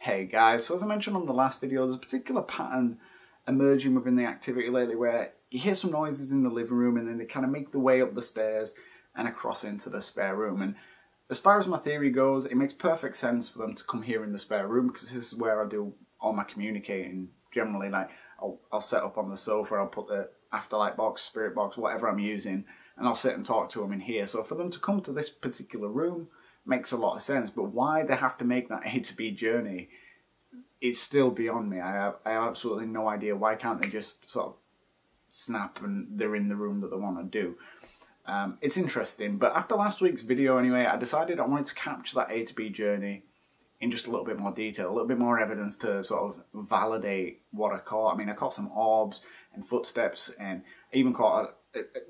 Hey guys, so as I mentioned on the last video, there's a particular pattern emerging within the activity lately where you hear some noises in the living room and then they kind of make the way up the stairs and across into the spare room. And as far as my theory goes, it makes perfect sense for them to come here in the spare room because this is where I do all my communicating generally. Like I'll set up on the sofa, I'll put the afterlight box, spirit box, whatever I'm using, and I'll sit and talk to them in here. So for them to come to this particular room makes a lot of sense, but why they have to make that A to B journey is still beyond me. I have absolutely no idea. Why can't they just sort of snap and they're in the room that they want to do? It's interesting, but after last week's video anyway, I decided I wanted to capture that A to B journey in just a little bit more detail, a little bit more evidence to sort of validate what I caught. I mean, I caught some orbs and footsteps, and I even caught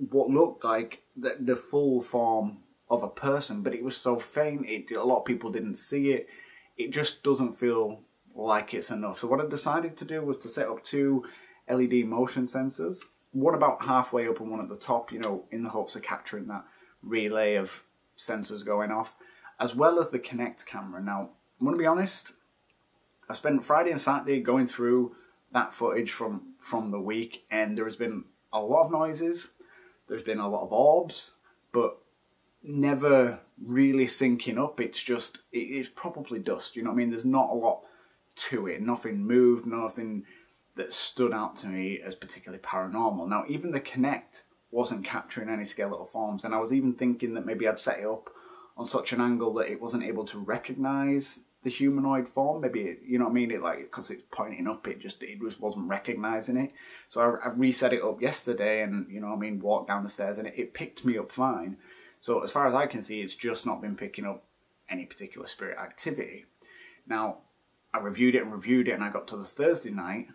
what looked like the full form of a person, but it was so faint, a lot of people didn't see it. It just doesn't feel like it's enough. So what I decided to do was to set up 2 LED motion sensors, one about halfway up and one at the top, you know, in the hopes of capturing that relay of sensors going off, as well as the Kinect camera. Now, I'm going to be honest, I spent Friday and Saturday going through that footage from the week, and there has been a lot of noises, there's been a lot of orbs, but never really syncing up. It's just, it's probably dust, you know what I mean? There's not a lot to it, nothing moved, nothing that stood out to me as particularly paranormal. Now, even the Kinect wasn't capturing any skeletal forms, and I was even thinking that maybe I'd set it up on such an angle that it wasn't able to recognize the humanoid form. Maybe, you know what I mean, it like, because it's pointing up, it just wasn't recognizing it. So I reset it up yesterday and, you know what I mean, walked down the stairs and it picked me up fine. So as far as I can see, it's just not been picking up any particular spirit activity. Now, I reviewed it and I got to the Thursday night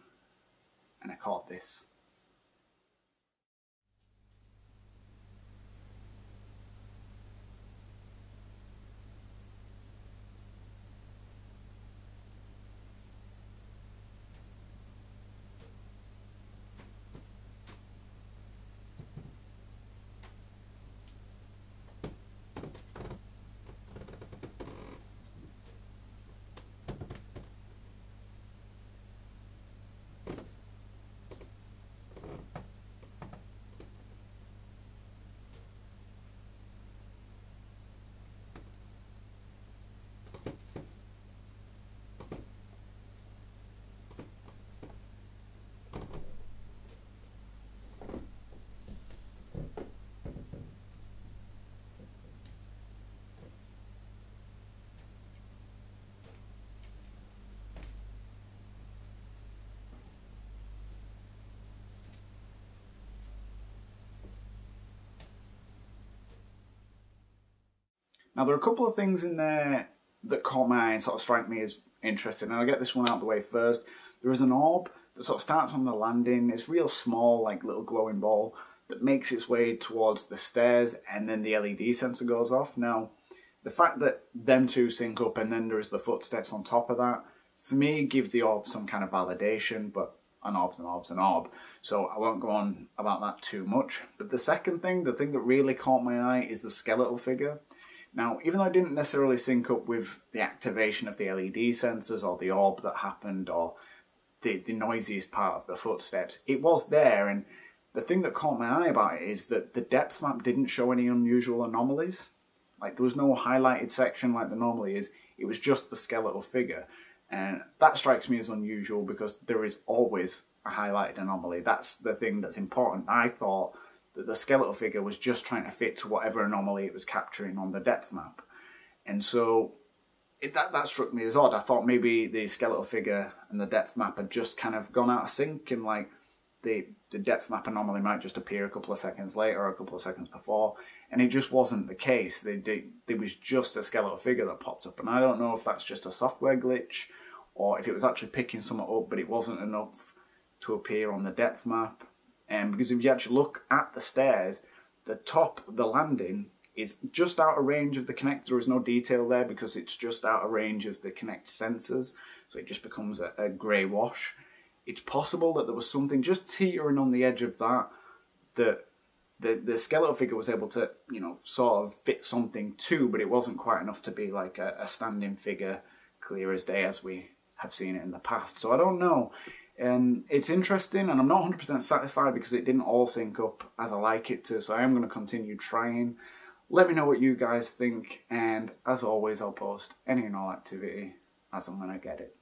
and I caught this. Now, there are a couple of things in there that caught my eye and sort of strike me as interesting, and I'll get this one out of the way first. There is an orb that sort of starts on the landing. It's real small, like little glowing ball, that makes its way towards the stairs, and then the LED sensor goes off. Now, the fact that them two sync up and then there's the footsteps on top of that, for me, give the orb some kind of validation, but an orb's an orb's an orb. So I won't go on about that too much. But the second thing, the thing that really caught my eye is the skeletal figure. Now, even though I didn't necessarily sync up with the activation of the LED sensors or the orb that happened or the noisiest part of the footsteps, it was there. And the thing that caught my eye about it is that the depth map didn't show any unusual anomalies. Like, there was no highlighted section like there normally is. It was just the skeletal figure. And that strikes me as unusual because there is always a highlighted anomaly. That's the thing that's important. I thought that the skeletal figure was just trying to fit to whatever anomaly it was capturing on the depth map. And so that struck me as odd. I thought maybe the skeletal figure and the depth map had just kind of gone out of sync, and like the depth map anomaly might just appear a couple of seconds later or a couple of seconds before, and it just wasn't the case. There was just a skeletal figure that popped up, and I don't know if that's just a software glitch or if it was actually picking something up, but it wasn't enough to appear on the depth map. Because if you actually look at the stairs, the top, the landing, is just out of range of the Kinect. There is no detail there because it's just out of range of the Kinect sensors, so it just becomes a grey wash. It's possible that there was something just teetering on the edge of that the skeletal figure was able to, you know, sort of fit something to, but it wasn't quite enough to be like a standing figure, clear as day, as we have seen it in the past. So I don't know. It's interesting, and I'm not 100% satisfied because it didn't all sync up as I like it to, so I am going to continue trying. Let me know what you guys think, and as always, I'll post any and all activity as I'm going to get it.